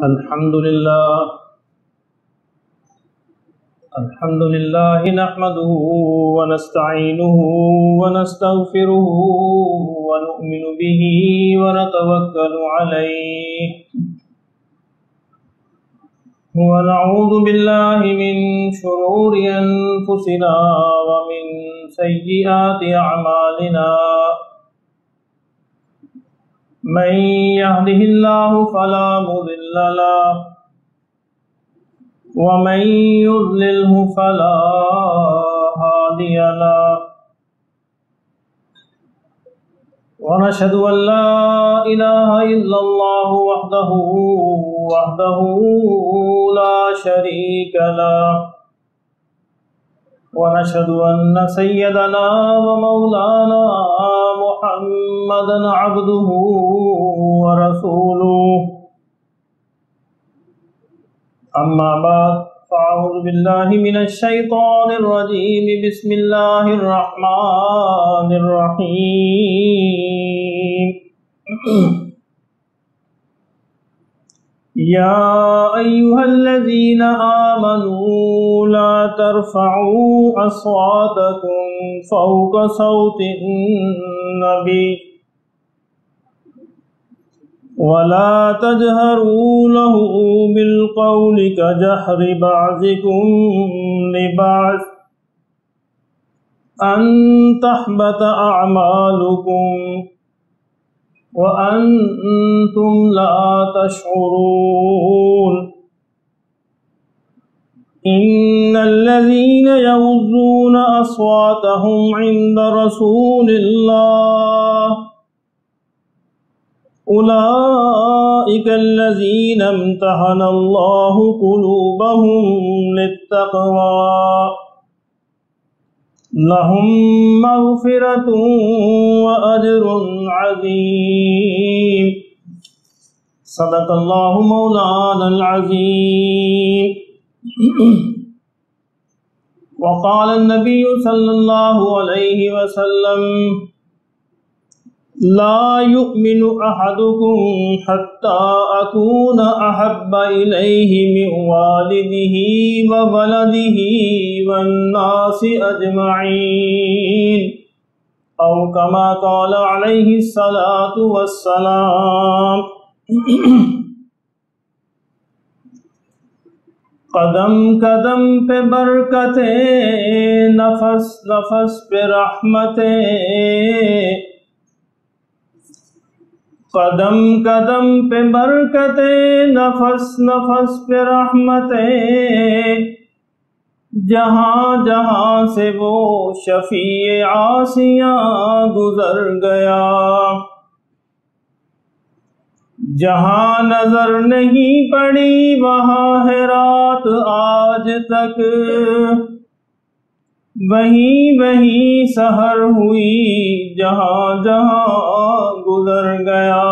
الحمد لله نحمده ونستعينه ونستغفره ونؤمن به ونتوكل عليه ونعوذ بالله من شرور أنفسنا ومن سيئات أعمالنا من يهده الله فلا مضل له ومن يضلله فلا هادي له ونشهد أن لا إله إلا الله وحده لا شريك له ونشهد أن سيدنا ومولانا محمدا عبده ورسوله أما بعد فأعوذ بالله من الشيطان الرجيم بسم الله الرحمن الرحيم يا أيها الذين آمنوا لا ترفعوا أصواتكم فوق صوت النبي ولا تجهروا له بالقول كجهر بعضكم لبعض أن تحبط أعمالكم وأنتم لا تشعرون إن الذين يغضون أصواتهم عند رسول الله أولئك الذين امتحن الله قلوبهم للتقوى لهم مغفرة وأجر عظيم صدق الله مولانا العظيم وقال النبي صلى الله عليه وسلم لا يؤمن أحدكم حتى أكون أحب إليه من والده وولده والناس أجمعين أو كما قال عليه الصلاة والسلام قدم قدم پہ برکتیں نفس نفس پہ رحمتیں قدم قدم پہ برکتیں نفس نفس پہ رحمتیں جہاں جہاں سے وہ شفیع عاصیاں گزر گیا جہاں نظر نہیں پڑی وہاں ہے رات آج تک وہیں وہیں سحر ہوئی جہاں جہاں گزر گیا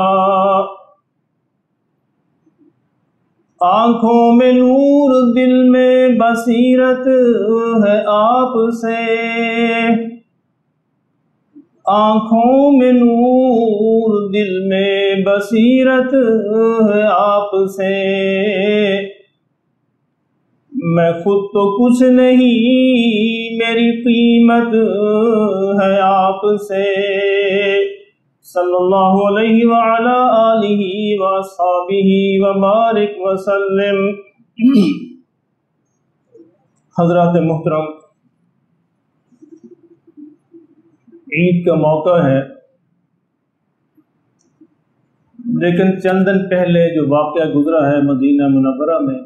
آنکھوں میں نور دل میں بصیرت ہے آپ سے آنکھوں میں نور دل میں بصیرت ہے آپ سے میں خود تو کچھ نہیں میری قیمت ہے آپ سے صلی اللہ علیہ وعلا آلہ واصحابہ وبارک وسلم۔ حضرات محترم، عید کا موقع ہے، لیکن چند دن پہلے جو واقعہ گزرا ہے مدینہ منورہ میں،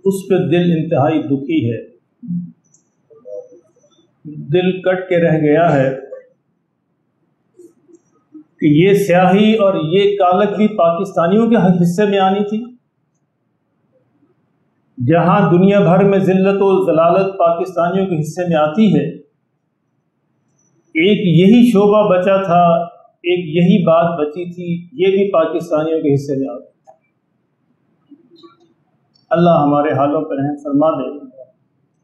اس پہ دل انتہائی دکھی ہے، دل کٹ کے رہ گیا ہے کہ یہ سیاہی اور یہ کالک بھی پاکستانیوں کے حصے میں آنی تھی۔ جہاں دنیا بھر میں ذلت و ضلالت پاکستانیوں کے حصے میں آتی ہے، ایک یہی شعبہ بچا تھا، ایک یہی بات بچی تھی، یہ بھی پاکستانیوں کے حصے میں آتی۔ اللہ ہمارے حالوں پر رحم فرما دے۔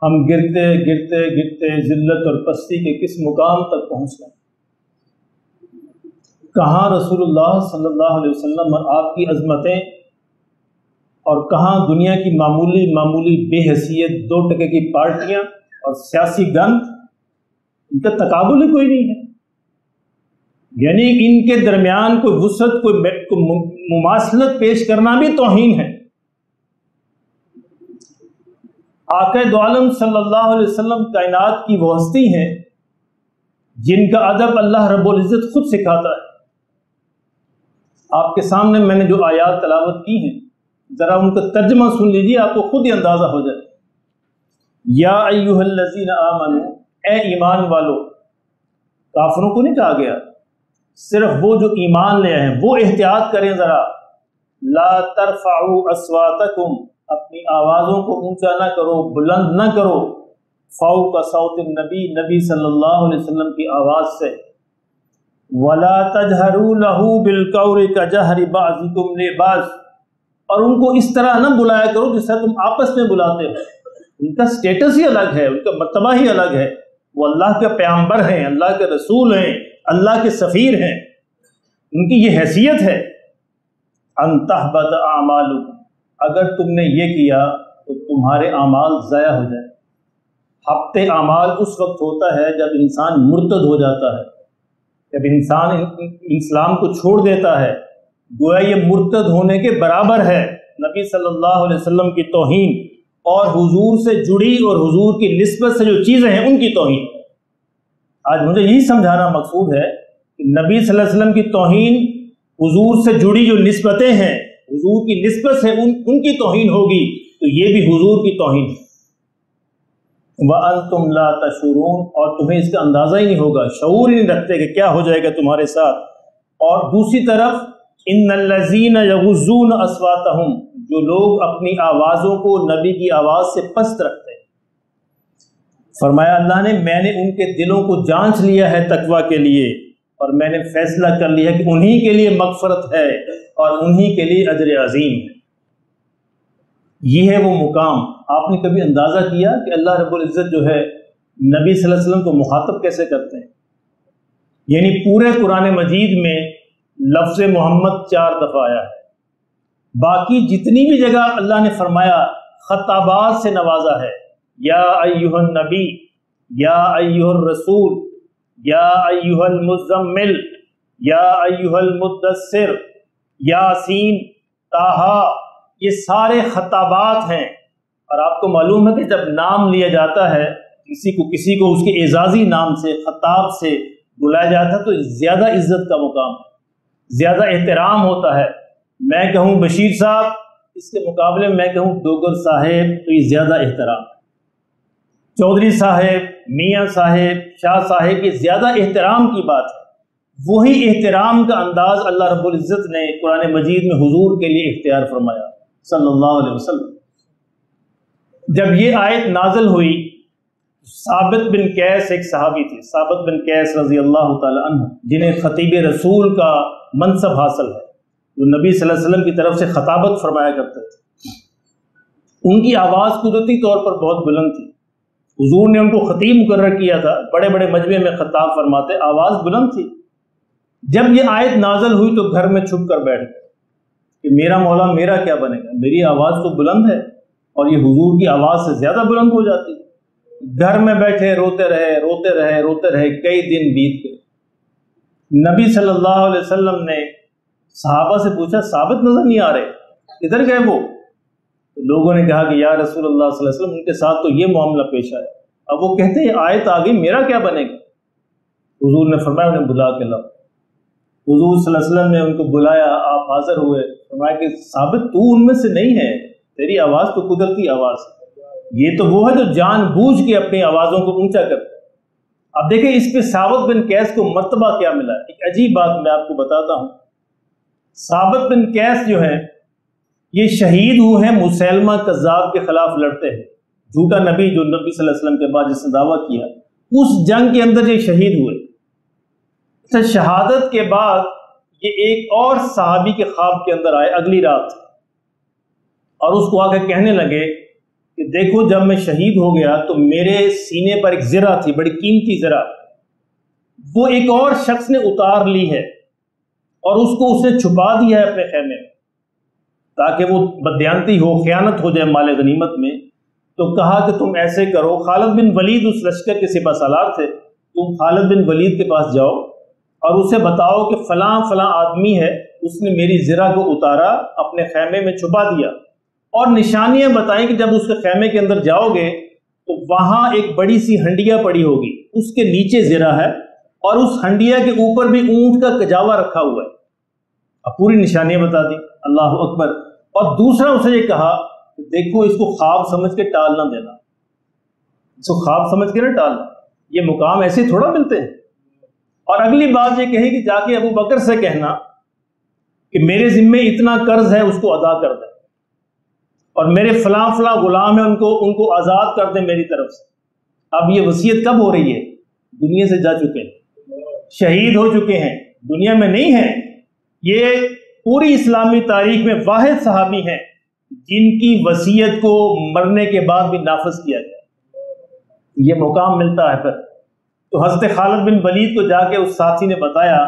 ہم گرتے گرتے گرتے ذلت اور پستی کے کس مقام تک پہنچ گئے۔ کہاں رسول اللہ صلی اللہ علیہ وسلم اور آپ کی عظمتیں، اور کہاں دنیا کی معمولی بے حیثیت 2 ٹکے کی پارٹیاں اور سیاسی گند، ان کا تقابل ہی کوئی نہیں ہے۔ یعنی ان کے درمیان کوئی وسعت، کوئی مماثلت پیش کرنا بھی توہین ہے۔ آقا دو عالم صلی اللہ علیہ وسلم کائنات کی وہ ہستی ہیں جن کا ادب اللہ رب العزت خود سکھاتا ہے۔ آپ کے سامنے میں نے جو آیات تلاوت کی ہیں، ذرا ان کا ترجمہ سن لیجیے، آپ کو خود ہی اندازہ ہو جائے۔ یا ایھا الذین آمنوا، اے ایمان والو، کافروں کو نہیں کہا گیا، صرف وہ جو ایمان لے آئے ہیں وہ احتیاط کریں ذرا۔ لا ترفعوا اصواتکم، اپنی آوازوں کو اونچا نہ کرو، بلند نہ کرو، فوق صوت النبی، نبی صلی اللہ علیہ وسلم کی آواز سے۔ ولا تجہروا لہ بالقول کجہر بعضکم لبعض، اور ان کو اس طرح نہ بلایا کرو جس طرح تم آپس میں بلاتے ہو۔ ان کا سٹیٹس ہی الگ ہے، ان کا مرتبہ ہی الگ ہے، وہ اللہ کے پیغمبر ہیں، اللہ کے رسول ہیں، اللہ کے سفیر ہیں، ان کی یہ حیثیت ہے۔ ان تحبط اعمالکم، اگر تم نے یہ کیا تو تمہارے اعمال ضائع ہو جائیں۔ حبط اعمال اس وقت ہوتا ہے جب انسان مرتد ہو جاتا ہے، جب انسان اسلام کو چھوڑ دیتا ہے، گویا یہ مرتد ہونے کے برابر ہے۔ نبی صلی اللہ علیہ وسلم کی توہین اور حضور سے جڑی اور حضور کی نسبت سے جو چیزیں ہیں ان کی توہین۔ آج مجھے یہی سمجھانا مقصود ہے کہ نبی صلی اللہ علیہ وسلم کی توہین، حضور سے جڑی جو نسبتیں ہیں، حضور کی نسبت سے ان کی توہین ہوگی تو یہ بھی حضور کی توہین ہے۔ وَأَنْتُمْ لَا تَشْعُرُونَ، اور تمہیں اس کا اندازہ ہی نہیں ہوگا، شعور ہی نہیں رکھتے کہ کیا ہو جائے گا تمہارے ساتھ۔ اور دوسری طرف ان الذین یغضون اصواتہم، جو لوگ اپنی آوازوں کو نبی کی آواز سے پست رکھتے ہیں، فرمایا اللہ نے میں نے ان کے دلوں کو جانچ لیا ہے تقویٰ کے لیے، اور میں نے فیصلہ کر لیا کہ انہی کے لیے مغفرت ہے اور انہی کے لیے اجر عظیم ہے۔ یہ ہے وہ مقام۔ آپ نے کبھی اندازہ کیا کہ اللہ رب العزت جو ہے نبی صلی اللہ علیہ وسلم کو مخاطب کیسے کرتے ہیں؟ یعنی پورے قرآن مجید میں لفظ محمد 4 دفعہ آیا ہے، باقی جتنی بھی جگہ اللہ نے فرمایا خطابات سے نوازا ہے۔ یا ایھا النبی، یا ایھا الرسول، یا ایھا المزمل، یا ایھا المدثر، یاسین، طٰہٰ، یہ سارے خطابات ہیں۔ اور آپ کو معلوم ہے کہ جب نام لیا جاتا ہے کسی کو اس کے اعزازی نام سے، خطاب سے بلایا جاتا ہے تو زیادہ عزت کا مقام ہے، زیادہ احترام ہوتا ہے۔ میں کہوں بشیر صاحب، اس کے مقابلے میں کہوں ڈوگر صاحب تو یہ زیادہ احترام ہے۔ چودھری صاحب، میاں صاحب، شاہ صاحب، یہ زیادہ احترام کی بات ہے۔ وہی احترام کا انداز اللہ رب العزت نے قرآن مجید میں حضور کے لیے اختیار فرمایا صلی اللہ علیہ وسلم۔ جب یہ آیت نازل ہوئی، ثابت بن قیس ایک صحابی تھے، ثابت بن قیس رضی اللہ تعالی عنہ، جنہیں خطیب رسول کا منصب حاصل ہے، جو نبی صلی اللہ علیہ وسلم کی طرف سے خطابت فرمایا کرتے تھے۔ ان کی آواز قدرتی طور پر بہت بلند تھی، حضور نے ان کو خطیب مقرر کیا تھا، بڑے بڑے مجمع میں خطاب فرماتے، آواز بلند تھی۔ جب یہ آیت نازل ہوئی تو گھر میں چھپ کر بیٹھ گئے کہ میرا مولا میرا کیا بنے گا، میری آواز تو بلند ہے اور یہ حضور کی آواز سے زیادہ بلند ہو جاتی ہے۔ گھر میں بیٹھے روتے رہے، کئی دن بیت گئے۔ نبی صلی اللہ علیہ وسلم نے صحابہ سے پوچھا ثابت نظر نہیں آ رہے، کدھر گئے وہ؟ تو لوگوں نے کہا کہ یا رسول اللہ صلی اللہ علیہ وسلم ان کے ساتھ تو یہ معاملہ پیش آیا۔ اب وہ کہتے ہیں آیت آ گئی، میرا کیا بنے گا؟ حضور نے فرمایا انہیں بلا کے لاؤ۔ حضور صلی اللہ علیہ وسلم نے ان کو بلایا، آپ حاضر ہوئے، فرمایا کہ ثابت تو ان میں سے نہیں ہے، تیری آواز تو قدرتی آواز ہے، یہ تو وہ ہے جو جان بوجھ کے اپنی آوازوں کو اونچا کرتا ہے۔ اب دیکھیں اس پہ ثابت بن قیس کو مرتبہ کیا ملا ہے۔ ایک عجیب بات میں آپ کو بتاتا ہوں، ثابت بن قیس جو ہے یہ شہید ہوئے ہیں مسیلمہ کذاب کے خلاف لڑتے ہیں، جھوٹا نبی جو نبی صلی اللہ علیہ وسلم کے بعد جس نے دعویٰ کیا، اس جنگ کے اندر یہ شہید ہوئے۔ شہادت کے بعد یہ ایک اور صحابی کے خواب کے اندر آئے اگلی رات، اور اس کو آ کے کہنے لگے کہ دیکھو جب میں شہید ہو گیا تو میرے سینے پر ایک زرہ تھی، بڑی قیمتی زرہ، وہ ایک اور شخص نے اتار لی ہے، اور اس کو اس نے چھپا دیا ہے اپنے خیمے میں تاکہ وہ بدیانتی ہو، خیانت ہو جائے مال غنیمت میں. تو کہا کہ تم ایسے کرو، خالد بن ولید اس لشکر کے سپہ سالار تھے، تم خالد بن ولید کے پاس جاؤ اور اسے بتاؤ کہ فلاں فلاں آدمی ہے، اس نے میری زرہ کو اتارا، اپنے خیمے میں چھپا دیا، اور نشانیاں بتائیں کہ جب اس کے خیمے کے اندر جاؤ گے تو وہاں ایک بڑی سی ہنڈیا پڑی ہوگی، اس کے نیچے زرہ ہے اور اس ہنڈیا کے اوپر بھی اونٹ کا کجاوا رکھا ہوا ہے. اب پوری نشانیاں بتا دی. اللہ اکبر. اور دوسرا اسے یہ کہا کہ دیکھو اس کو خواب سمجھ کے ٹال نہ دینا، اس کو خواب سمجھ کے نہ ٹالنا، یہ مقام ایسے تھوڑا ملتے ہیں. اور اگلی بات یہ کہی کہ جا کے ابو بکر سے کہنا کہ میرے ذمے اتنا قرض ہے، اس کو ادا کر دیں، اور میرے فلاں فلاں غلام ہیں، ان کو آزاد کر دیں میری طرف سے. اب یہ وصیت کب ہو رہی ہے؟ دنیا سے جا چکے ہیں، شہید ہو چکے ہیں، دنیا میں نہیں ہیں. یہ پوری اسلامی تاریخ میں واحد صحابی ہیں جن کی وصیت کو مرنے کے بعد بھی نافذ کیا گیا. یہ مقام ملتا ہے. پھر تو حضرت خالد بن ولید کو جا کے اس ساتھی نے بتایا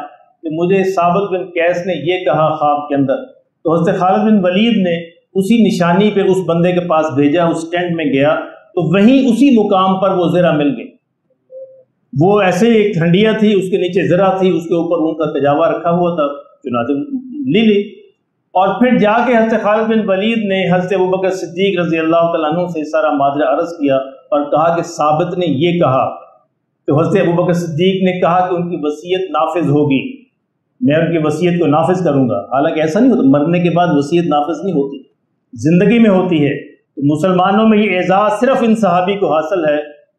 کہ مجھے ثابت بن قیس نے یہ کہا خواب کے اندر. تو حضرت خالد بن ولید نے اسی نشانی پہ اس بندے کے پاس بھیجا، اس ٹینٹ میں گیا تو وہیں اسی مقام پر وہ زرہ مل گئی. وہ ایسے ایک ہنڈیا تھی، اس کے نیچے زرہ تھی، اس کے اوپر ان کا کجاوا رکھا ہوا تھا، چنانچہ لی. اور پھر جا کے حضرت خالد بن ولید نے حضرت ابوبکر صدیق رضی اللہ تعالیٰ عنہ سے سارا ماجرا عرض کیا اور کہا کہ ثابت نے یہ کہا. تو حضرت ابوبکر صدیق نے کہا کہ ان کی وصیت نافذ ہوگی، میں ان کی وصیت کو نافذ کروں گا. حالانکہ ایسا نہیں ہوتا، مرنے کے بعد وصیت نافذ نہیں ہوتی، زندگی میں ہوتی ہے. تو مسلمانوں میں یہ اعزاز صرف ان صحابی کو حاصل ہے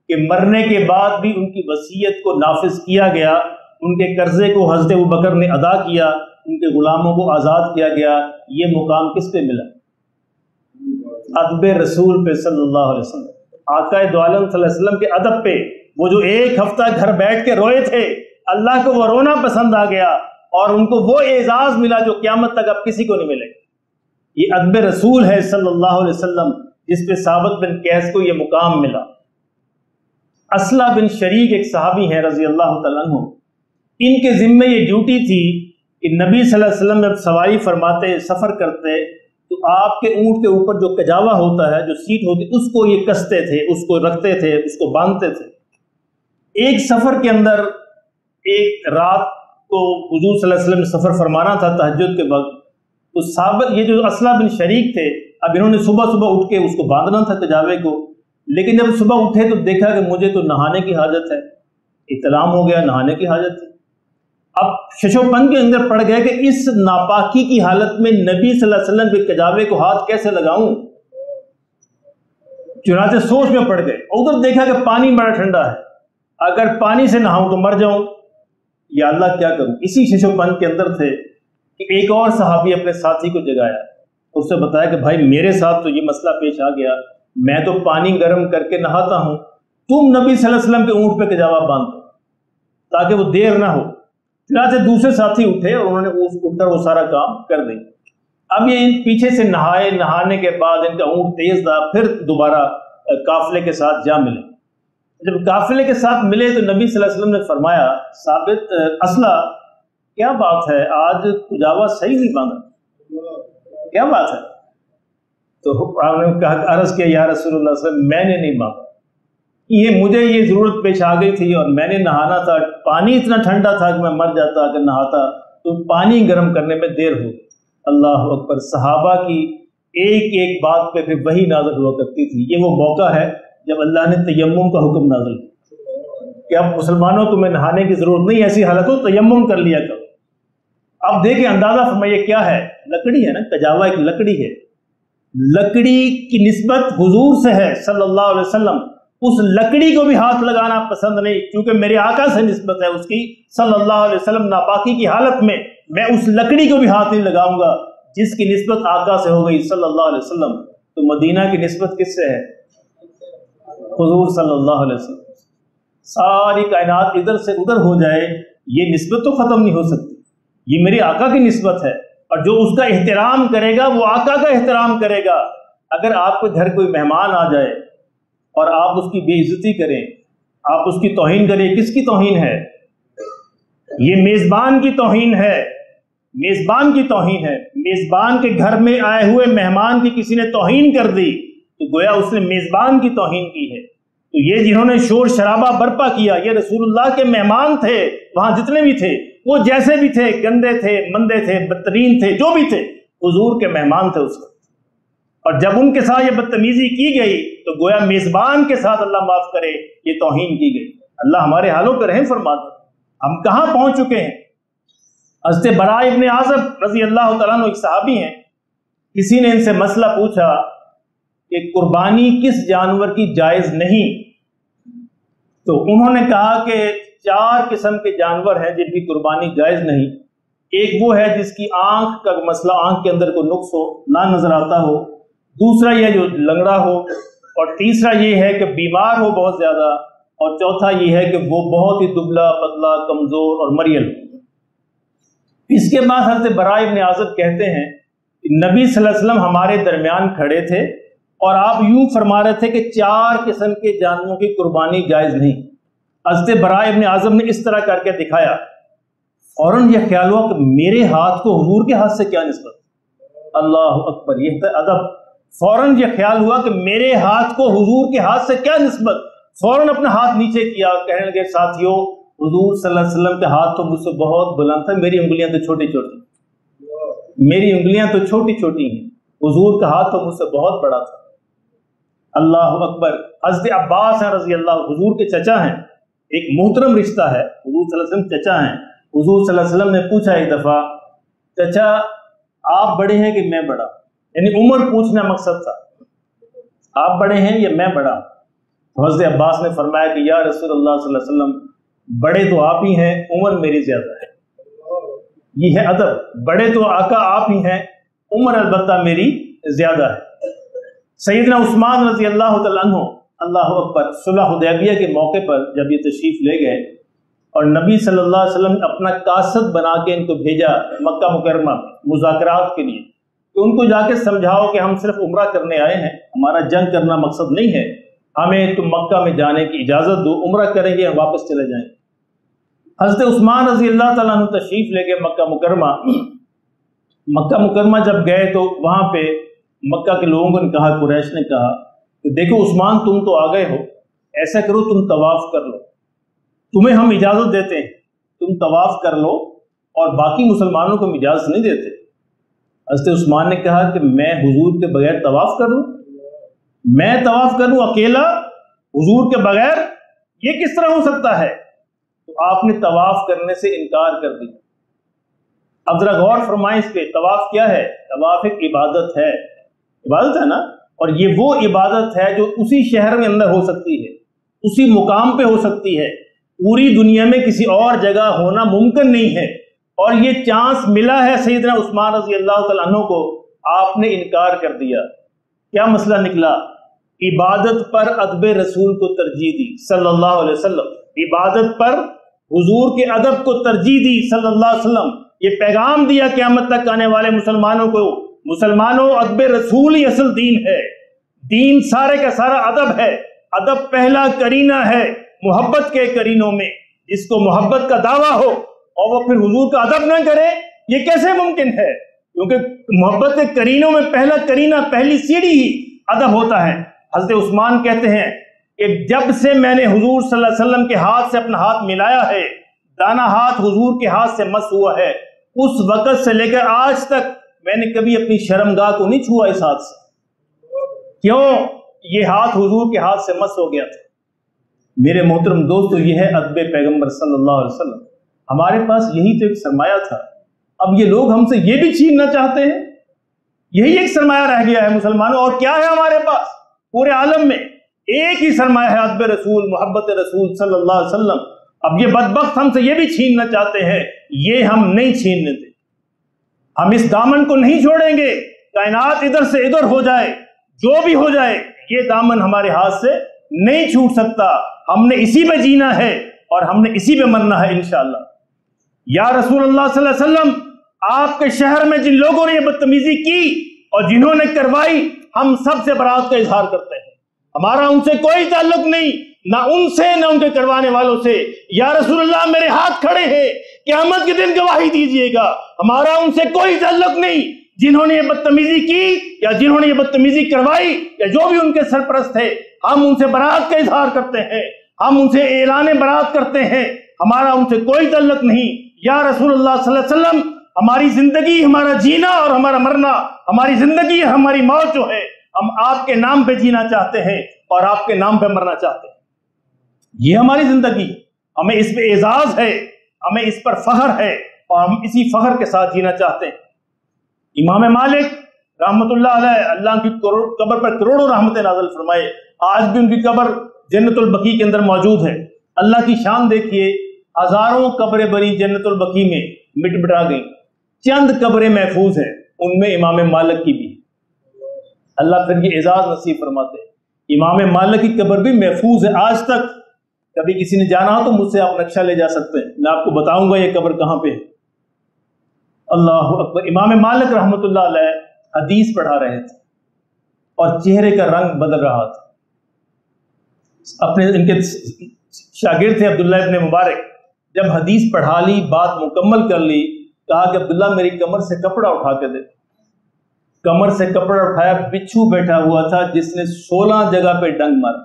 کہ مرنے کے بعد بھی ان کی وصیت کو نافذ کیا گیا، ان کے قرضے کو حضرت ابوبکر نے ادا کیا، ان کے غلاموں کو آزاد کیا گیا. یہ مقام کس پہ ملا؟ ادب رسول پہ صلی اللہ علیہ وسلم، آقا دو عالم صلی اللہ علیہ وسلم کے ادب پہ. وہ جو ایک ہفتہ گھر بیٹھ کے روئے تھے، اللہ کو وہ رونا پسند آ گیا اور ان کو وہ اعزاز ملا جو قیامت تک اب کسی کو نہیں ملے گا. یہ ادب رسول ہے صلی اللہ علیہ وسلم جس پہ ثابت بن قیس کو یہ مقام ملا. اسلح بن شریک ایک صحابی ہیں رضی اللہ تعالیٰ عنہ، ان کے ذمے یہ ڈیوٹی تھی کہ نبی صلی اللہ علیہ وسلم جب سواری فرماتے، سفر کرتے، تو آپ کے اونٹ کے اوپر جو کجاوا ہوتا ہے، جو سیٹ ہوتی، اس کو یہ کستے تھے، اس کو رکھتے تھے، اس کو باندھتے تھے. ایک سفر کے اندر ایک رات کو حضور صلی اللہ علیہ وسلم نے سفر فرمانا تھا تہجد کے وقت. تو ثابت یہ جو اسلح بن شریک تھے، اب انہوں نے صبح صبح اٹھ کے اس کو باندھنا تھا کجاوے کو، لیکن جب صبح اٹھے تو دیکھا کہ مجھے تو نہانے کی حاجت ہے، اطلاع ہو گیا نہانے کی حاجت ہے. اب شش و پن کے اندر پڑ گئے کہ اس ناپاکی کی حالت میں نبی صلی اللہ علیہ وسلم کے کجاوے کو ہاتھ کیسے لگاؤں. چنانچہ سوچ میں پڑ گئے. ادھر دیکھا کہ پانی بڑا ٹھنڈا ہے، اگر پانی سے نہاؤں تو مر جاؤں، یا اللہ کیا کروں. اسی شش و پن کے اندر تھے کہ ایک اور صحابی اپنے ساتھی کو جگایا، اس سے بتایا کہ بھائی میرے ساتھ تو یہ مسئلہ پیش آ گیا، میں تو پانی گرم کر کے نہاتا ہوں، تم نبی صلی اللہ علیہ وسلم کے اونٹ پہ کجاوا باندھ دو تاکہ وہ دیر نہ ہو. چنانچہ دوسرے ساتھی اٹھے اور انہوں نے اٹھ کر وہ سارا کام کر دیا. اب یہ پیچھے سے نہائے، نہانے کے بعد ان کا اونٹ تیز تھا، پھر دوبارہ قافلے کے ساتھ جا ملے. جب قافلے کے ساتھ ملے تو نبی صلی اللہ علیہ وسلم نے فرمایا، ثابت اسلح کیا بات ہے، آج کجاوا صحیح نہیں باندھا، کیا بات ہے؟ تو آپ نے کہا، عرض کیا یا رسول اللہ صلی اللہ علیہ وسلم میں نے نہیں باندھا، یہ مجھے یہ ضرورت پیش آ گئی تھی اور میں نے نہانا تھا، پانی اتنا ٹھنڈا تھا کہ میں مر جاتا اگر نہاتا، تو پانی گرم کرنے میں دیر ہو. اللہ اکبر. صحابہ کی ایک ایک بات پہ پھر وہی نازل ہوا کرتی تھی. یہ وہ موقع ہے جب اللہ نے تیمم کا حکم نازل کیا کہ اب مسلمانوں کو میں نہانے کی ضرورت نہیں، ایسی حالت ہو تیمم کر لیا کرو. اب دیکھیں اندازہ فرمائیے کیا ہے، لکڑی ہے نا، کجاوا ایک لکڑی ہے، لکڑی کی نسبت حضور سے ہے صلی اللہ علیہ وسلم. اس لکڑی کو بھی ہاتھ لگانا پسند نہیں، کیونکہ میرے آقا سے نسبت ہے اس کی صلی اللہ علیہ وسلم. ناپاکی کی حالت میں میں اس لکڑی کو بھی ہاتھ نہیں لگاؤں گا جس کی نسبت آقا سے ہو گئی صلی اللہ علیہ وسلم. تو مدینہ کی نسبت کس سے ہے؟ حضور صلی اللہ علیہ وسلم. ساری کائنات ادھر سے ادھر ہو جائے، یہ نسبت تو ختم نہیں ہو سکتی. یہ میری آقا کی نسبت ہے، اور جو اس کا احترام کرے گا وہ آقا کا احترام کرے گا. اگر آپ کے گھر کوئی مہمان آ جائے اور آپ اس کی بے عزتی کریں، آپ اس کی توہین کریں، کس کی توہین ہے؟ یہ میزبان کی توہین ہے. میزبان کی توہین ہے، میزبان کے گھر میں آئے ہوئے مہمان کی کسی نے توہین کر دی تو گویا اس نے میزبان کی توہین کی ہے۔ تو یہ جنہوں نے شور شرابہ برپا کیا یہ رسول اللہ کے مہمان تھے، وہاں جتنے بھی تھے وہ جیسے بھی تھے، گندے تھے، مندے تھے، بدترین تھے، جو بھی تھے، حضور کے مہمان تھے اس وقت۔ اور جب ان کے ساتھ یہ بدتمیزی کی گئی تو گویا میزبان کے ساتھ اللہ معاف کرے یہ توہین کی گئی۔ اللہ ہمارے حالوں پہ رحم فرما دے، ہم کہاں پہنچ چکے ہیں۔ حضرت براء ابن عازب رضی اللہ تعالیٰ عنہ ایک صحابی ہیں، کسی نے ان سے مسئلہ پوچھا کہ قربانی کس جانور کی جائز نہیں، تو انہوں نے کہا کہ 4 قسم کے جانور ہیں جن کی قربانی جائز نہیں۔ ایک وہ ہے جس کی آنکھ کا مسئلہ، آنکھ کے اندر کوئی نقص ہو، نہ نظر آتا ہو، دوسرا یہ جو لنگڑا ہو، اور تیسرا یہ ہے کہ بیمار ہو بہت زیادہ، اور چوتھا یہ ہے کہ وہ بہت ہی دبلا پتلا کمزور اور مریل ہو۔ اس کے بعد حضرت براء ابن عازب کہتے ہیں کہ نبی صلی اللہ علیہ وسلم ہمارے درمیان کھڑے تھے اور آپ یوں فرما رہے تھے کہ 4 قسم کے جانوروں کی قربانی جائز نہیں۔ حضرت براء ابن عازب نے اس طرح کر کے دکھایا، فوراً یہ خیال ہوا کہ میرے ہاتھ کو حضور کے ہاتھ سے کیا نسبت، اللہ اکبر، یہ ہے ادب۔ فوراً یہ خیال ہوا کہ میرے ہاتھ کو حضور کے ہاتھ سے کیا نسبت، فوراً اپنا ہاتھ نیچے کیا، کہنے لگے ساتھیوں حضور صلی اللہ علیہ وسلم کے ہاتھ تو مجھ سے بہت بلند تھا، میری انگلیاں تو چھوٹی چھوٹی، میری انگلیاں تو چھوٹی چھوٹی ہیں، حضور کا ہاتھ تو مجھ سے بہت بڑا تھا۔ اللہ اکبر۔ حضرت عباس ہیں رضی اللہ، حضور کے چچا ہیں، ایک محترم رشتہ ہے، حضور صلی اللہ علیہ وسلم چچا ہیں۔ حضور صلی اللہ علیہ وسلم نے پوچھا ایک دفعہ، چچا آپ بڑے ہیں کہ میں بڑا، یعنی عمر پوچھنا مقصد تھا، آپ بڑے ہیں یا میں بڑا؟ تو حضرت عباس نے فرمایا کہ یا رسول اللہ صلی اللہ علیہ وسلم بڑے تو آپ ہی ہیں، عمر میری زیادہ ہے۔ یہ ہے ادب، بڑے تو آقا آپ ہی ہیں، عمر البتہ میری زیادہ ہے۔ سیدنا عثمان رضی اللہ تعالیٰ عنہ، اللہ اکبر، صلح حدیبیہ کے موقع پر جب یہ تشریف لے گئے اور نبی صلی اللہ علیہ وسلم نے اپنا قاصد بنا کے ان کو بھیجا مکہ مکرمہ مذاکرات کے لیے کہ ان کو جا کے سمجھاؤ کہ ہم صرف عمرہ کرنے آئے ہیں، ہمارا جنگ کرنا مقصد نہیں ہے، ہمیں تم مکہ میں جانے کی اجازت دو، عمرہ کریں گے ہم واپس چلے جائیں۔ حضرت عثمان رضی اللہ تعالیٰ عنہ تشریف لے کے مکہ مکرمہ جب گئے تو وہاں پہ مکہ کے لوگوں نے کہا، قریش نے کہا کہ دیکھو عثمان تم تو آ گئے ہو، ایسا کرو تم طواف کر لو، تمہیں ہم اجازت دیتے ہیں، تم طواف کر لو، اور باقی مسلمانوں کو ہم اجازت نہیں دیتے۔ حضرت عثمان نے کہا کہ میں حضور کے بغیر طواف کر لوں، میں طواف کروں اکیلا حضور کے بغیر، یہ کس طرح ہو سکتا ہے؟ تو آپ نے طواف کرنے سے انکار کر دیا۔ اب ذرا غور فرمائیں اس پہ، طواف کیا ہے؟ طواف ایک عبادت ہے، عبادت ہے نا، اور یہ وہ عبادت ہے جو اسی شہر میں اندر ہو سکتی ہے، اسی مقام پہ ہو سکتی ہے، پوری دنیا میں کسی اور جگہ ہونا ممکن نہیں ہے، اور یہ چانس ملا ہے سیدنا عثمان رضی اللہ تعالیٰ عنہ کو، آپ نے انکار کر دیا۔ کیا مسئلہ نکلا؟ عبادت پر ادب رسول کو ترجیح دی صلی اللہ علیہ وسلم، عبادت پر حضور کے ادب کو ترجیح دی صلی اللہ علیہ وسلم۔ یہ پیغام دیا قیامت تک آنے والے مسلمانوں کو، مسلمانوں ادب رسول ہی اصل دین ہے، دین سارے کا سارا ادب ہے، ادب پہلا کرینہ ہے محبت کے کرینوں میں، جس کو محبت کا دعویٰ ہو اور وہ پھر حضور کا ادب نہ کرے، یہ کیسے ممکن ہے؟ کیونکہ محبت کے کرینوں میں پہلا کرینہ، پہلی سیڑھی ہی ادب ہوتا ہے۔ حضرت عثمان کہتے ہیں کہ جب سے میں نے حضور صلی اللہ علیہ وسلم کے ہاتھ سے اپنا ہاتھ ملایا ہے، دانا ہاتھ حضور کے ہاتھ سے مس ہوا ہے، اس وقت سے لے کر آج تک میں نے کبھی اپنی شرمگاہ کو نہیں چھوا اس ہاتھ سے۔ کیوں؟ یہ ہاتھ حضور کے ہاتھ سے مس ہو گیا تھا۔ میرے محترم دوستو، یہ ہے ادب پیغمبر صلی اللہ علیہ وسلم۔ ہمارے پاس یہی تو ایک سرمایہ تھا، اب یہ لوگ ہم سے یہ بھی چھیننا چاہتے ہیں۔ یہی ایک سرمایہ رہ گیا ہے مسلمانوں، اور کیا ہے ہمارے پاس؟ پورے عالم میں ایک ہی سرمایہ ہے، ادب رسول، محبت رسول صلی اللہ علیہ وسلم۔ اب یہ بدبخت ہم سے یہ بھی چھیننا چاہتے ہیں، یہ ہم نہیں چھیننے دیں، ہم اس دامن کو نہیں چھوڑیں گے۔ کائنات ادھر سے ادھر ہو جائے، جو بھی ہو جائے، یہ دامن ہمارے ہاتھ سے نہیں چھوٹ سکتا۔ ہم نے اسی میں جینا ہے اور ہم نے اسی میں مرنا ہے انشاءاللہ۔ یا رسول اللہ صلی اللہ علیہ وسلم، آپ کے شہر میں جن لوگوں نے یہ بدتمیزی کی اور جنہوں نے کروائی، ہم سب سے برات کا اظہار کرتے ہیں، ہمارا ان سے کوئی تعلق نہیں، نہ ان سے نہ ان کے کروانے والوں سے۔ یا رسول اللہ، میرے ہاتھ کھڑے ہیں، قیامت کے دن گواہی دیجئے گا ہمارا ان سے کوئی تعلق نہیں، جنہوں نے یہ بدتمیزی کی یا جنہوں نے یہ بدتمیزی کروائی یا جو بھی ان کے سرپرست ہے، ہم ان سے برات کا اظہار کرتے ہیں، ہم ان سے اعلان برات کرتے ہیں، ہمارا ان سے کوئی تعلق نہیں۔ یا رسول اللہ صلی اللہ علیہ وسلم، ہماری زندگی، ہمارا جینا اور ہمارا مرنا، ہماری زندگی ہماری موت جو ہے، ہم آپ کے نام پہ جینا چاہتے ہیں اور آپ کے نام پہ مرنا چاہتے ہیں۔ یہ ہماری زندگی، ہمیں اس پہ اعزاز ہے، ہمیں اس پر فخر ہے اور ہم اسی فخر کے ساتھ جینا چاہتے ہیں۔ امام مالک رحمت اللہ علیہ، اللہ کی قبر پر کروڑوں رحمتیں نازل فرمائے، آج بھی ان کی قبر جنت البقیع کے اندر موجود ہے۔ اللہ کی شان دیکھیے، ہزاروں قبریں بنی جنت البقیع میں، مٹ مٹا گئی، چند قبریں محفوظ ہیں، ان میں امام مالک کی بھی۔ اللہ پھر یہ اعزاز نصیب فرماتے ہیں، امام مالک کی قبر بھی محفوظ ہے آج تک۔ کبھی کسی نے جانا ہو تو مجھ سے آپ نقشہ لے جا سکتے ہیں، میں آپ کو بتاؤں گا یہ قبر کہاں پہ ہے۔ اللہ اکبر۔ امام مالک رحمت اللہ علیہ حدیث پڑھا رہے تھے اور چہرے کا رنگ بدل رہا تھا۔ ان کے شاگرد تھے عبداللہ ابن مبارک، جب حدیث پڑھا لی، بات مکمل کر لی، کہا کہ عبداللہ میری کمر سے کپڑا اٹھا کے دے۔ کمر سے کپڑا اٹھایا، بچھو بیٹھا ہوا تھا جس نے 16 جگہ پہ ڈنگ مارا،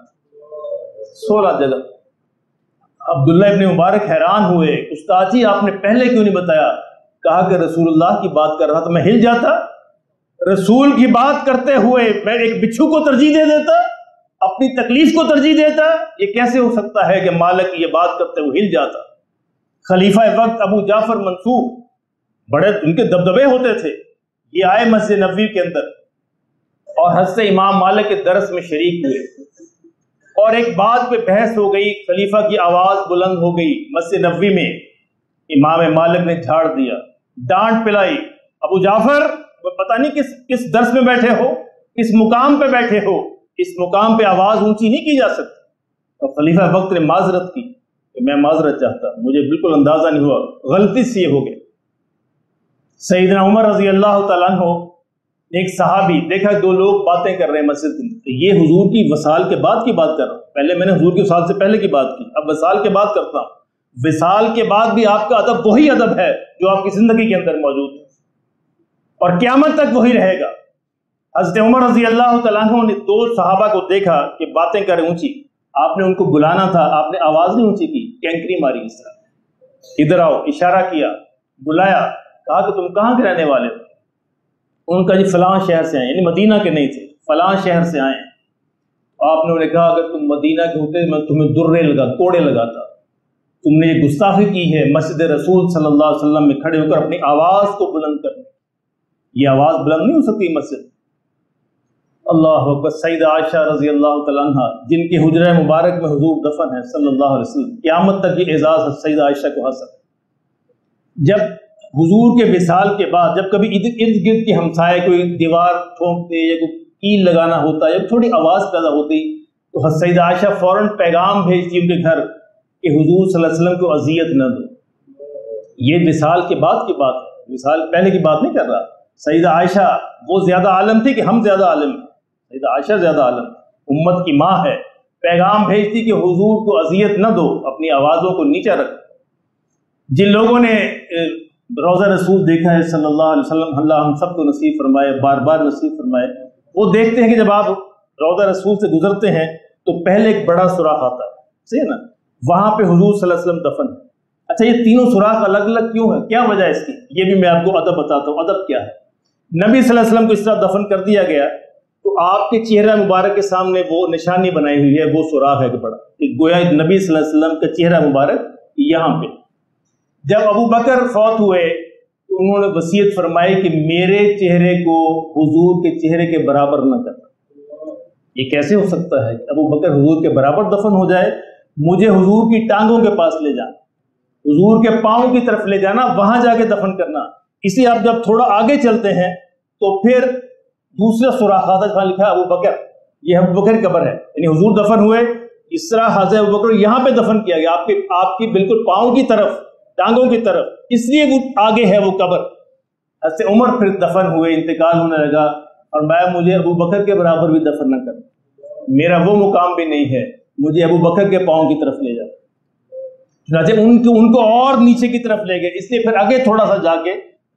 16 جگہ۔ عبداللہ ابن مبارک حیران ہوئے، استاد جی آپ نے پہلے کیوں نہیں بتایا؟ کہا کہ رسول اللہ کی بات کر رہا تھا، میں ہل جاتا؟ رسول کی بات کرتے ہوئے میں ایک بچھو کو ترجیح دے دیتا، اپنی تکلیف کو ترجیح دیتا؟ یہ کیسے ہو سکتا ہے کہ مالک یہ بات کرتے ہوئے ہل جاتا؟ خلیفہ وقت ابو جعفر منصور، بڑے ان کے دبدبے ہوتے تھے، یہ آئے مسجد نبوی کے اندر اور حضرت امام مالک کے درس میں شریک ہوئے، اور ایک بات پہ بحث ہو گئی، خلیفہ کی آواز بلند ہو گئی مسجد نبوی میں، امام مالک نے جھاڑ دیا، ڈانٹ پلائی، ابو جعفر پتہ نہیں کس درس میں بیٹھے ہو، کس مقام پہ بیٹھے ہو، اس مقام پہ آواز اونچی نہیں کی جا سکتی۔ اور خلیفہ وقت نے معذرت کی کہ میں معذرت چاہتا، مجھے بالکل اندازہ نہیں ہوا، غلطی سے یہ ہو گیا۔ سیدنا عمر رضی اللہ تعالیٰ عنہ، ایک صحابی دیکھا، دو لوگ باتیں کر رہے ہیں مسجد میں، یہ حضور کی وصال کے بعد کی بات کر رہا ہوں، پہلے میں نے حضور کی وصال سے پہلے کی بات کی، اب وصال کے بعد کرتا ہوں۔ وصال کے بعد بھی آپ کا ادب وہی ادب ہے جو آپ کی زندگی کے اندر موجود ہے اور قیامت تک وہی رہے گا۔ حضرت عمر رضی اللہ تعالیٰ عنہ نے دو صحابہ کو دیکھا کہ باتیں کریں اونچی، آپ نے ان کو بلانا تھا، آپ نے آواز نہیں اونچی کی، کینکری ماری اس طرح، ادھر آؤ، اشارہ کیا، بلایا، کہا کہ تم کہاں کے رہنے والے ہو؟ ان کا جی فلاں شہر سے آئے، یعنی مدینہ کے نہیں تھے، فلاں شہر سے آئے۔ آپ نے انہیں کہا اگر تم مدینہ کے ہوتے میں تمہیں کوڑے لگاتا، تم نے یہ گستاخی کی ہے مسجد رسول صلی اللہ علیہ وسلم میں کھڑے ہو کر اپنی آواز کو بلند کرنے، یہ آواز بلند نہیں ہو سکتی مسجد۔ اللہ اکبر۔ سیدہ عائشہ رضی اللہ تعالیٰ عنہ، جن کے حجرہ مبارک میں حضور دفن ہے صلی اللہ علیہ وسلم، قیامت تک یہ اعزاز سیدہ عائشہ کو حاصل۔ جب حضور کے وصال کے بعد جب کبھی ارد گرد کے ہمسائے کوئی دیوار ٹھونکتے یا کوئی کیل لگانا ہوتا یا تھوڑی آواز پیدا ہوتی تو سیدہ عائشہ فوراً پیغام بھیجتی ان کے گھر کہ حضور صلی اللہ علیہ وسلم کو اذیت نہ دو۔ یہ وصال کے بعد کی بات ہے، وصال پہلے کی بات نہیں کر رہا۔ سیدہ عائشہ وہ زیادہ عالم تھی کہ ہم زیادہ عالم ہیں، سیدہ عائشہ زیادہ عالم، امت کی ماں ہے، پیغام بھیجتی کہ حضور کو اذیت نہ دو، اپنی آوازوں کو نیچا رکھ۔ جن لوگوں نے روضہ رسول دیکھا ہے صلی اللہ علیہ وسلم، اللہ ہم سب کو نصیب فرمائے، بار بار نصیب فرمائے، وہ دیکھتے ہیں کہ جب آپ روضہ رسول سے گزرتے ہیں تو پہلے ایک بڑا سوراخ آتا ہے، صحیح ہے نا، وہاں پہ حضور صلی اللہ علیہ وسلم دفن ہے۔ اچھا یہ تینوں سوراخ الگ الگ کیوں ہے؟ کیا وجہ ہے اس کی؟ یہ بھی میں آپ کو ادب بتاتا ہوں۔ ادب کیا ہے؟ نبی صلی اللہ علیہ وسلم کو اس طرح دفن کر دیا گیا تو آپ کے چہرہ مبارک کے سامنے وہ نشانی بنائی ہوئی ہے، وہ سوراخ ہے کہ بڑا، کہ گویا نبی صلی اللہ علیہ وسلم کا چہرہ مبارک یہاں پہ۔ جب ابو بکر فوت ہوئے تو انہوں نے وصیت فرمائی کہ میرے چہرے کو حضور کے چہرے کے برابر نہ کرنا۔ یہ کیسے ہو سکتا ہے کہ ابو بکر حضور کے برابر دفن ہو جائے؟ مجھے حضور کی ٹانگوں کے پاس لے جانا، حضور کے پاؤں کی طرف لے جانا، وہاں جا کے دفن کرنا۔ اسی آپ جب تھوڑا آگے چلتے ہیں تو پھر دوسرا سوراخ آتا ہے جہاں لکھا ہے ابو بکر، یہ ابو بکر قبر ہے، یعنی حضور دفن ہوئے، اس طرح حضرت ابو بکر یہاں پہ دفن کیا گیا، آپ کی بالکل پاؤں کی طرف، ٹانگوں کی طرف، اس لیے وہ آگے ہے وہ قبر۔ حضرت عمر پھر دفن ہوئے، انتقال ہونے لگا، اور میں مجھے ابو بکر کے برابر بھی دفن نہ کرنا، میرا وہ مقام بھی نہیں ہے، مجھے ابو بکر کے پاؤں کی طرف لے جاتا، چنانچہ ان کو اور نیچے کی طرف لے گئے، اس لیے پھر آگے تھوڑا سا جا کے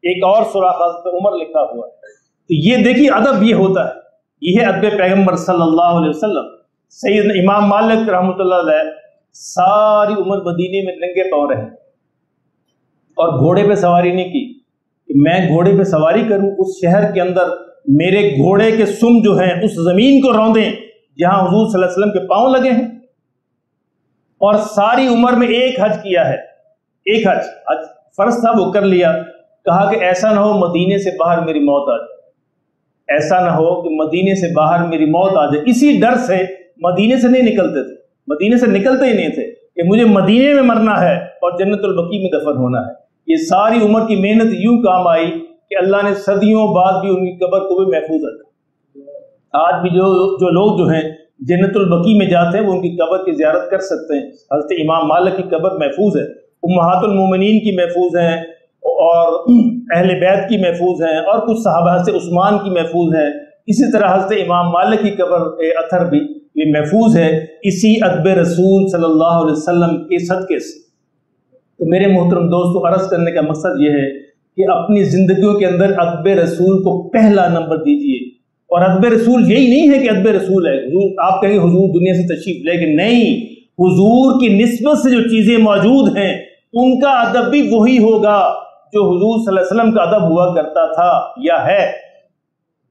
ایک اور سورہ حضرت عمر لکھا ہوا ہے۔ تو یہ دیکھیے ادب یہ ہوتا ہے، یہ ہے ادب پیغمبر صلی اللہ علیہ وسلم۔ سیدنا امام مالک رحمۃ اللہ علیہ ساری عمر مدینے میں ننگے پاؤں رہے اور گھوڑے پہ سواری نہیں کی کہ میں گھوڑے پہ سواری کروں، اس شہر کے اندر میرے گھوڑے کے سم جو ہیں اس زمین کو روندیں جہاں حضور صلی اللہ علیہ وسلم کے پاؤں لگے ہیں۔ اور ساری عمر میں ایک حج کیا ہے، ایک حج فرض تھا وہ کر لیا۔ کہا کہ ایسا نہ ہو مدینے سے باہر میری موت آ جائے، ایسا نہ ہو کہ مدینے سے باہر میری موت آ جائے۔ اسی ڈر سے مدینے سے نہیں نکلتے تھے، مدینے سے نکلتے ہی نہیں تھے کہ مجھے مدینے میں مرنا ہے اور جنت البقیع میں دفن ہونا ہے۔ یہ ساری عمر کی محنت یوں کام آئی کہ اللہ نے صدیوں بعد بھی ان کی قبر کو بھی محفوظ رکھا۔ آج بھی جو لوگ جو ہیں جنت البقیع میں جاتے ہیں وہ ان کی قبر کی زیارت کر سکتے ہیں۔ حضرت امام مالک کی قبر محفوظ ہے، امہات المومنین کی محفوظ ہیں، اور اہل بیت کی محفوظ ہیں، اور کچھ صحابہ حضرت عثمان کی محفوظ ہے۔ اسی طرح حضرت امام مالک کی قبر اثر بھی یہ محفوظ ہے اسی ادب رسول صلی اللہ علیہ وسلم کے صدقے سے۔ تو میرے محترم دوستو، عرض کرنے کا مقصد یہ ہے کہ اپنی زندگیوں کے اندر ادب رسول کو پہلا نمبر دیجئے۔ اور ادب رسول یہی نہیں ہے کہ ادب رسول ہے آپ کہیں حضور دنیا سے تشریف لے گئے، نہیں، حضور کی نسبت سے جو چیزیں موجود ہیں ان کا ادب بھی وہی ہوگا جو حضور صلی اللہ علیہ وسلم کا ادب ہوا کرتا تھا یا ہے۔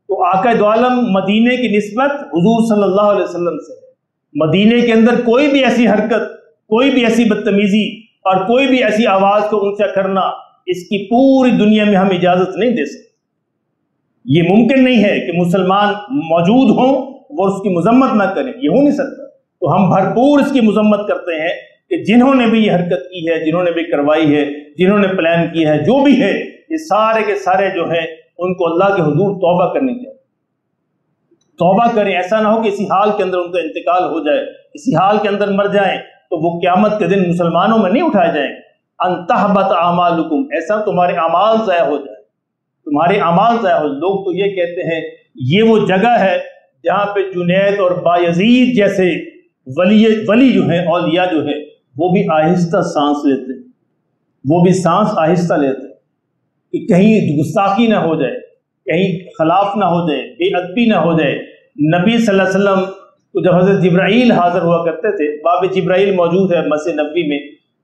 تو آقا دو عالم مدینے کی نسبت حضور صلی اللہ علیہ وسلم سے، مدینے کے اندر کوئی بھی ایسی حرکت، کوئی بھی ایسی بدتمیزی اور کوئی بھی ایسی آواز کو اونچا کرنا، اس کی پوری دنیا میں ہم اجازت نہیں دے سکتے۔ یہ ممکن نہیں ہے کہ مسلمان موجود ہوں وہ اس کی مذمت نہ کریں، یہ ہو نہیں سکتا۔ تو ہم بھرپور اس کی مذمت کرتے ہیں کہ جنہوں نے بھی یہ حرکت کی ہے، جنہوں نے بھی کروائی ہے، جنہوں نے پلان کی ہے، جو بھی ہے، یہ سارے کے سارے جو ہیں ان کو اللہ کے حضور توبہ کرنی چاہیے۔ توبہ کریں، ایسا نہ ہو کہ اسی حال کے اندر ان کا انتقال ہو جائے، اسی حال کے اندر مر جائیں تو وہ قیامت کے دن مسلمانوں میں نہیں اٹھائے جائیں۔ ان تحبط اعمالکم، ایسا تمہارے اعمال ضائع ہو جائے، تمہارے اعمال ضائع ہو۔ لوگ تو یہ کہتے ہیں یہ وہ جگہ ہے جہاں پہ جنید اور بایزید جیسے ولی جو ہیں، اولیاء جو ہیں، وہ بھی آہستہ سانس لیتے ہیں، وہ بھی سانس آہستہ لیتے ہیں کہ کہیں گستاخی نہ ہو جائے، کہیں خلاف نہ ہو جائے، بے ادبی نہ ہو جائے۔ نبی صلی اللہ علیہ وسلم کو جب حضرت جبرائیل حاضر ہوا کرتے تھے، باب جبرائیل موجود ہے مسجد نبوی میں،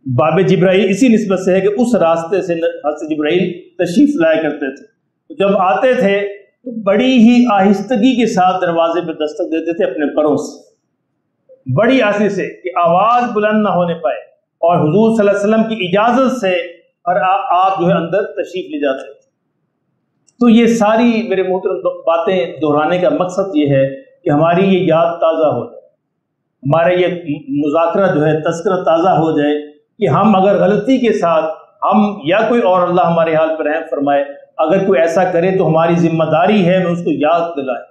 باب جبرائیل اسی نسبت سے ہے کہ اس راستے سے حضرت جبرائیل تشریف لایا کرتے تھے۔ تو جب آتے تھے تو بڑی ہی آہستگی کے ساتھ دروازے پہ دستک دیتے تھے اپنے پروں سے، بڑی آہستگی سے کہ آواز بلند نہ ہونے پائے، اور حضور صلی اللہ علیہ وسلم کی اجازت سے اور آپ جو ہے اندر تشریف لے جاتے تھے۔ تو یہ ساری میرے محترم باتیں دہرانے کا مقصد یہ ہے کہ ہماری یہ یاد تازہ ہو جائے، ہمارا یہ مذاکرہ جو ہے تذکرہ تازہ ہو جائے کہ ہم اگر غلطی کے ساتھ ہم یا کوئی اور اللہ ہمارے حال پر رحم فرمائے اگر کوئی ایسا کرے تو ہماری ذمہ داری ہے میں اس کو یاد دلائیں،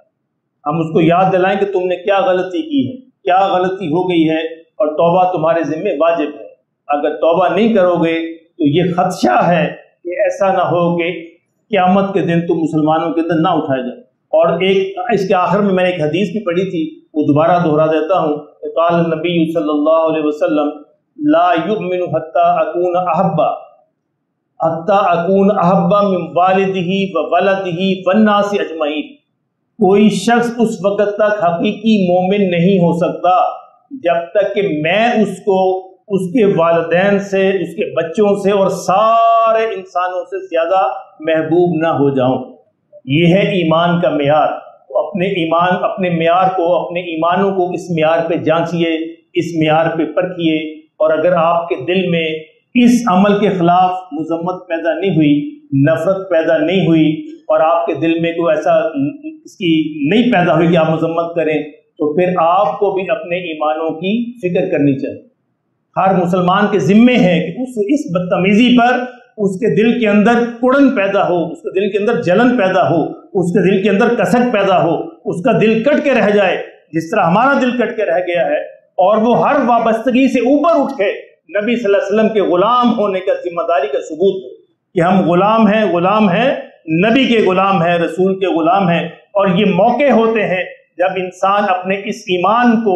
ہم اس کو یاد دلائیں کہ تم نے کیا غلطی کی ہے، کیا غلطی ہو گئی ہے، اور توبہ تمہارے ذمہ واجب ہے۔ اگر توبہ نہیں کرو گے تو یہ خدشہ ہے کہ ایسا نہ ہو کہ قیامت کے دن تم مسلمانوں کے اندر نہ اٹھائے جائے۔ اور ایک اس کے آخر میں نے ایک حدیث بھی پڑھی تھی، وہ دوبارہ دہرا دیتا ہوں۔ قال النبی صلی اللہ علیہ وسلم لا یؤمن حتی اکون احب من والدہ وولدہ والناس اجمعین۔ کوئی شخص اس وقت تک حقیقی مومن نہیں ہو سکتا جب تک کہ میں اس کو اس کے والدین سے، اس کے بچوں سے اور سارے انسانوں سے زیادہ محبوب نہ ہو جاؤں۔ یہ ہے ایمان کا معیار۔ تو اپنے معیار کو، اپنے ایمانوں کو اس معیار پہ جانچیے، اس معیار پہ پرکھیے، اور اگر آپ کے دل میں اس عمل کے خلاف مذمت پیدا نہیں ہوئی، نفرت پیدا نہیں ہوئی، اور آپ کے دل میں کوئی ایسا اس کی نہیں پیدا ہوئی کہ آپ مذمت کریں، تو پھر آپ کو بھی اپنے ایمانوں کی فکر کرنی چاہیے۔ ہر مسلمان کے ذمے ہے کہ اس بدتمیزی پر اس کے دل کے اندر کڑن پیدا ہو، اس کے دل کے اندر جلن پیدا ہو، اس کے دل کے اندر کسک پیدا ہو، اس کا دل کٹ کے رہ جائے جس طرح ہمارا دل کٹ کے رہ گیا ہے، اور وہ ہر وابستگی سے اوپر اٹھے نبی صلی اللہ علیہ وسلم کے غلام ہونے کا ذمہ داری کا ثبوت ہے کہ ہم غلام ہیں، نبی کے غلام ہیں، رسول کے غلام ہیں۔ اور یہ موقع ہوتے ہیں جب انسان اپنے اس ایمان کو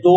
2